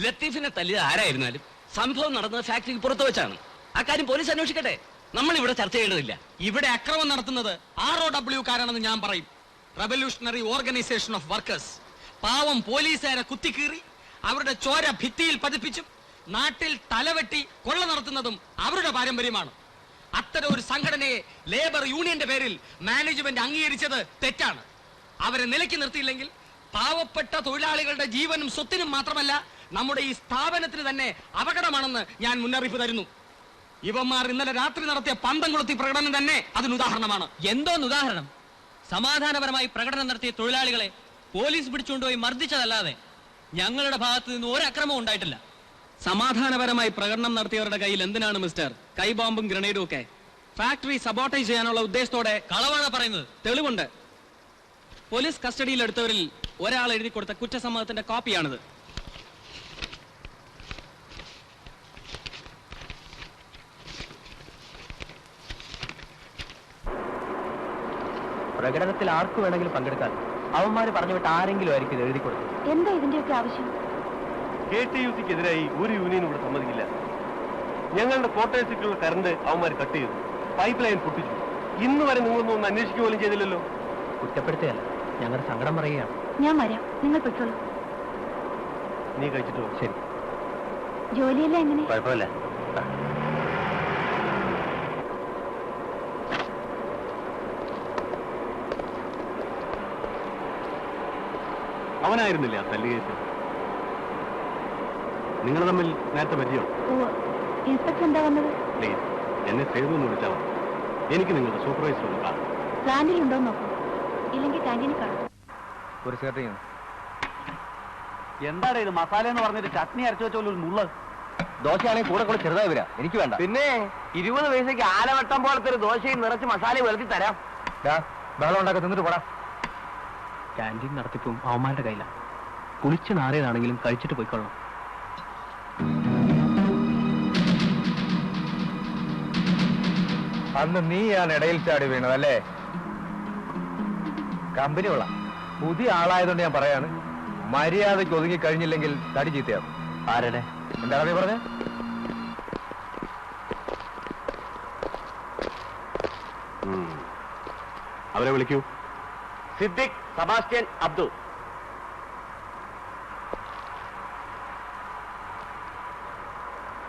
ലത്തീഫിനെ തല്ലിയത് ആരായിരുന്നാലും സംഭവം നടന്നത് ഫാക്ടറിക്ക് പുറത്തു വെച്ചാണ്. അക്കാര്യം പോലീസ് അന്വേഷിക്കട്ടെ. നമ്മൾ ഇവിടെ ചർച്ച ചെയ്യേണ്ടതില്ല. ഇവിടെ അക്രമം നടത്തുന്നത് ROW കാരാണെന്ന് ഞാൻ പറയും. Revolutionary organisation of workers. പാവം പോലീസുകാരെ കുത്തിക്കീറി അവരുടെ ചോര ഭിത്തിയിൽ പതിപ്പിച്ചും നാട്ടിൽ തലവെട്ടി കൊള്ള നടത്തുന്നതും അവരുടെ പാരമ്പര്യമാണ്. അത്തരം ഒരു സംഘടനയെ ലേബർ യൂണിയന്റെ പേരിൽ മാനേജ്മെന്റ് അംഗീകരിച്ചത് തെറ്റാണ്. അവരെ നിലയ്ക്ക് നിർത്തിയില്ലെങ്കിൽ പാവപ്പെട്ട തൊഴിലാളികളുടെ ജീവനും സ്വത്തിനും മാത്രമല്ല നമ്മുടെ ഈ സ്ഥാപനത്തിന് തന്നെ അപകടമാണെന്ന് ഞാൻ മുന്നറിയിപ്പ് തരുന്നു. ഇവന്മാർ ഇന്നലെ രാത്രി നടത്തിയ പന്തം കൊളുത്തി പ്രകടനം തന്നെ അതിന് ഉദാഹരണമാണ്. എന്തോന്ന് ഉദാഹരണം? സമാധാനപരമായി പ്രകടനം നടത്തിയ തൊഴിലാളികളെ പോലീസ് പിടിച്ചുകൊണ്ടുപോയി മർദ്ദിച്ചതല്ലാതെ ഞങ്ങളുടെ ഭാഗത്ത് നിന്ന് ഒരു അക്രമവും ഉണ്ടായിട്ടില്ല. സമാധാനപരമായി പ്രകടനം നടത്തിയവരുടെ കയ്യിൽ എന്തിനാണ് മിസ്റ്റർ കൈബോംബും ഗ്രനേഡും ഒക്കെ? ഫാക്ടറി സബോട്ടേജ് ചെയ്യാനുള്ള ഉദ്ദേശത്തോടെ കളവാണ് പറയുന്നത്. തെളിവുണ്ട്. പോലീസ് കസ്റ്റഡിയിൽ എടുത്തവരിൽ ഒരാൾ എഴുതി കൊടുത്ത കുറ്റസമ്മതത്തിന്റെ കോപ്പിയാണിത്. പ്രകടനത്തിൽ ആർക്ക് വേണമെങ്കിലും പങ്കെടുക്കാൻ അവന്മാര് പറഞ്ഞു വിട്ട് ആരെങ്കിലും ആയിരിക്കും ഇത് എഴുതി കൊടുക്കും. എന്താ ഇതിന്റെയൊക്കെ ആവശ്യം? KTUCക്കെതിരായി ഒരു യൂണിയനും ഇവിടെ സമ്മതിക്കില്ല. ഞങ്ങളുടെ ക്വാർട്ടേഴ്സിലുള്ള കറണ്ട് അവന്മാർ കട്ട് ചെയ്തു, പൈപ്പ് ലൈൻ പൊട്ടിച്ചു. ഇന്ന് വരെ നിങ്ങളൊന്നും ഒന്ന് അന്വേഷിക്കുക പോലും ചെയ്തില്ലല്ലോ. കുറ്റപ്പെടുത്തുകയല്ല, ഞങ്ങളുടെ സങ്കടം പറയുകയാണ്. ഞാൻ വരാം, നിങ്ങൾ പെട്ടോളൂ. നീ കഴിച്ചിട്ടോ? ശരി. ജോലിയല്ല എങ്ങനെ? കുഴപ്പമില്ല. അവനായിരുന്നില്ല ആ തല്ലുകേസ്. നിങ്ങൾ തമ്മിൽ നേരത്തെ പരിചയം? ഇൻസ്പെക്ടർ എന്താ വന്നത്? പ്ലീസ് എന്നെ സേതു എന്ന് വിളിച്ചാൽ മതി. എനിക്ക് നിങ്ങളുടെ സൂപ്പർവൈസർ ഒന്ന് കാണാം. പ്ലാന്റിലുണ്ടോ നോക്കൂ, ഇല്ലെങ്കിൽ ക്യാൻറ്റീനിൽ കാണും. ഒരു സെർട്ട്. എന്താണ് ഇത്? മസാല എന്ന് പറഞ്ഞിട്ട് ചട്നി അരച്ചു വെച്ച ഒരു മുള്ള ദോശയാണെങ്കിൽ കൂടെ കൂടെ ചെറുതായി വരാം. എനിക്ക് വേണ്ട. പിന്നെ 20 പൈസക്ക് ആലവട്ടം പോലത്തെ ഒരു ദോശയും നിറച്ച് മസാല വെളുത്തി തരാം. ബഹളം ഉണ്ടാക്കി തിന്നിട്ട് പോടാ. ക്യാൻറ്റീൻ നടത്തിപ്പും അവന്മാരുടെ കയ്യിലാണ്. കുളിച്ച് നാറിയതാണെങ്കിലും കഴിച്ചിട്ട് പോയിക്കൊള്ളണം. അന്ന് നീയാണ് ഇടയിൽ ചാടി വീണതല്ലേ? കമ്പനി കൊള്ളാം. പുതിയ ആളായതുകൊണ്ട് ഞാൻ പറയാണ്, മര്യാദയ്ക്ക് ഒതുങ്ങി കഴിഞ്ഞില്ലെങ്കിൽ തടി ചീത്തയാവും. ആരുടെ? എന്താണ് നീ പറഞ്ഞത്? അവരെ വിളിക്കൂ. സിദ്ദിഖ്, സെബാസ്റ്റ്യൻ, അബ്ദു.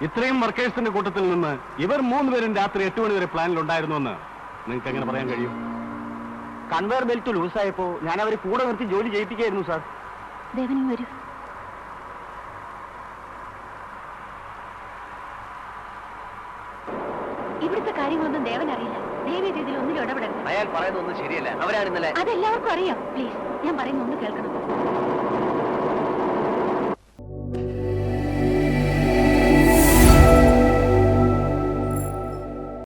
ഇത്രയും വർക്കേഴ്സിന്റെ കൂട്ടത്തിൽ നിന്ന് ഇവർ 3 പേരും രാത്രി 8 മണി വരെ പ്ലാനിലുണ്ടായിരുന്നുവെന്ന് നിങ്ങൾക്ക് എങ്ങനെ പറയാൻ കഴിയും? കൺവെയർ ബെൽറ്റ് ലൂസായപ്പോ ഞാൻ അവരെ കൂടെ നിർത്തി ജോലി ചെയ്യിപ്പിക്കായിരുന്നു സാർ. ദേവനി വരൂ. ഇവിടുത്തെ കാര്യങ്ങളൊന്നും ദേവൻ അറിയില്ല. ദേവി രീതിയിൽ ഒന്നിലും ഇടപെടരുത്. അയാൾ പറയുന്നൊന്നും ശരിയല്ല. അവരാണ് ഇന്നലെ. അതെല്ലാവർക്കും അറിയാം. പ്ലീസ്, ഞാൻ പറയുന്ന ഒന്ന് കേൾക്കണം.